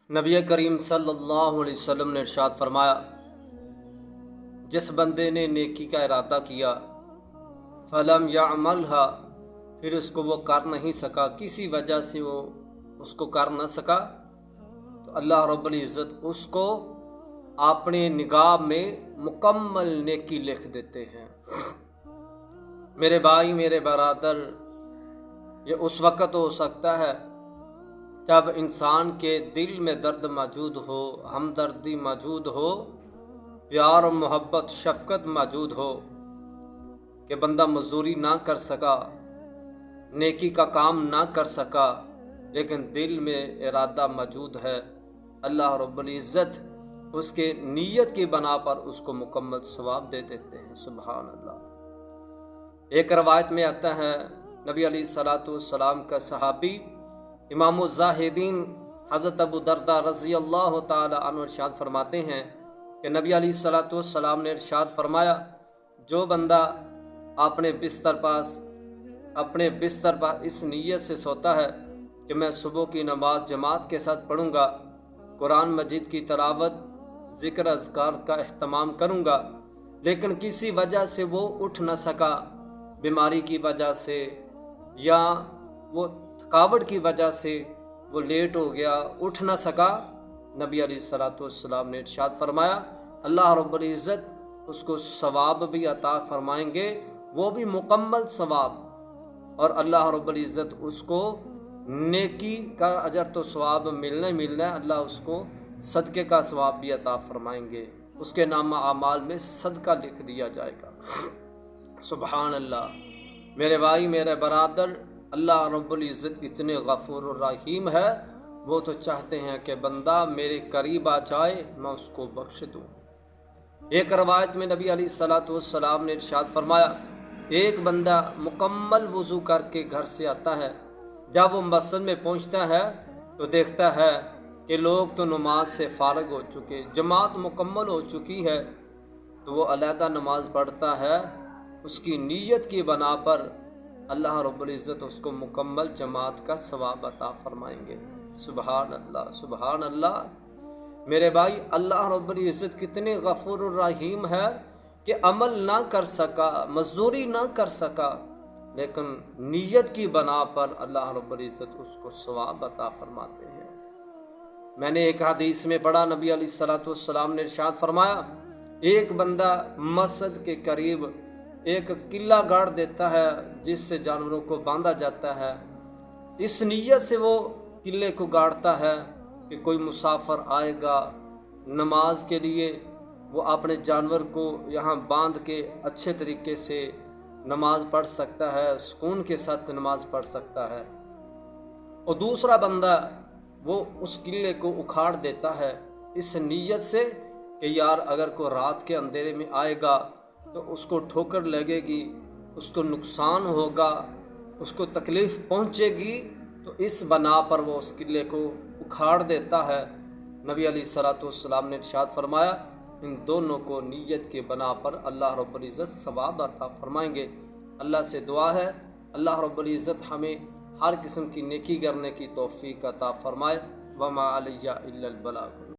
نبی کریم صلی اللہ علیہ وسلم نے ارشاد فرمایا، جس بندے نے نیکی کا ارادہ کیا فلم یعملھا، پھر اس کو وہ کر نہیں سکا، کسی وجہ سے وہ اس کو کر نہ سکا، تو اللہ رب العزت اس کو اپنے نگاہ میں مکمل نیکی لکھ دیتے ہیں۔ میرے بھائی، میرے برادر، یہ اس وقت ہو سکتا ہے جب انسان کے دل میں درد موجود ہو، ہمدردی موجود ہو، پیار و محبت شفقت موجود ہو، کہ بندہ مزدوری نہ کر سکا، نیکی کا کام نہ کر سکا، لیکن دل میں ارادہ موجود ہے، اللہ رب العزت اس کے نیت کی بنا پر اس کو مکمل ثواب دے دیتے ہیں۔ سبحان اللہ۔ ایک روایت میں آتا ہے، نبی علیہ الصلوۃ والسلام کا صحابی امام الزاہدین حضرت ابو درداء رضی اللہ تعالی عنہ ارشاد فرماتے ہیں کہ نبی علیہ الصلوۃ والسلام نے ارشاد فرمایا، جو بندہ اپنے بستر پر اس نیت سے سوتا ہے کہ میں صبح کی نماز جماعت کے ساتھ پڑھوں گا، قرآن مجید کی تلاوت، ذکر اذکار کا اہتمام کروں گا، لیکن کسی وجہ سے وہ اٹھ نہ سکا، بیماری کی وجہ سے یا وہ تھکاوٹ کی وجہ سے وہ لیٹ ہو گیا، اٹھ نہ سکا، نبی علیہ الصلوۃ والسلام نے ارشاد فرمایا، اللہ رب العزت اس کو ثواب بھی عطا فرمائیں گے، وہ بھی مکمل ثواب، اور اللہ رب العزت اس کو نیکی کا اجر تو ثواب ملنا ہے، اللہ اس کو صدقے کا ثواب بھی عطا فرمائیں گے، اس کے نامہ اعمال میں صدقہ لکھ دیا جائے گا۔ سبحان اللہ۔ میرے بھائی، میرے برادر، اللہ رب العزت اتنے غفور الرحیم ہے، وہ تو چاہتے ہیں کہ بندہ میرے قریب آ جائے، میں اس کو بخش دوں۔ ایک روایت میں نبی علیہ الصلوۃ والسلام نے ارشاد فرمایا، ایک بندہ مکمل وضو کر کے گھر سے آتا ہے، جب وہ مسجد میں پہنچتا ہے تو دیکھتا ہے کہ لوگ تو نماز سے فارغ ہو چکے، جماعت مکمل ہو چکی ہے، تو وہ علیحدہ نماز پڑھتا ہے، اس کی نیت کی بنا پر اللہ رب العزت اس کو مکمل جماعت کا ثواب عطا فرمائیں گے۔ سبحان اللہ، سبحان اللہ۔ میرے بھائی، اللہ رب العزت کتنے غفور الرحیم ہے کہ عمل نہ کر سکا، مزدوری نہ کر سکا، لیکن نیت کی بنا پر اللہ رب العزت اس کو ثواب عطا فرماتے ہیں۔ میں نے ایک حدیث میں پڑھا، نبی علیہ الصلوۃ والسلام نے ارشاد فرمایا، ایک بندہ مسجد کے قریب ایک قلعہ گاڑ دیتا ہے جس سے جانوروں کو باندھا جاتا ہے، اس نیت سے وہ قلعے کو گاڑتا ہے کہ کوئی مسافر آئے گا نماز کے لیے، وہ اپنے جانور کو یہاں باندھ کے اچھے طریقے سے نماز پڑھ سکتا ہے، سکون کے ساتھ نماز پڑھ سکتا ہے۔ اور دوسرا بندہ وہ اس قلعے کو اکھاڑ دیتا ہے اس نیت سے کہ یار اگر کوئی رات کے اندھیرے میں آئے گا تو اس کو ٹھوکر لگے گی، اس کو نقصان ہوگا، اس کو تکلیف پہنچے گی، تو اس بنا پر وہ اس قلعے کو اکھاڑ دیتا ہے۔ نبی علیہ الصلوۃ والسلام نے ارشاد فرمایا، ان دونوں کو نیت کے بنا پر اللہ رب العزت ثواب عطا فرمائیں گے۔ اللہ سے دعا ہے اللہ رب العزت ہمیں ہر قسم کی نیکی کرنے کی توفیق عطا فرمائے۔ وما علی الا البلاغ۔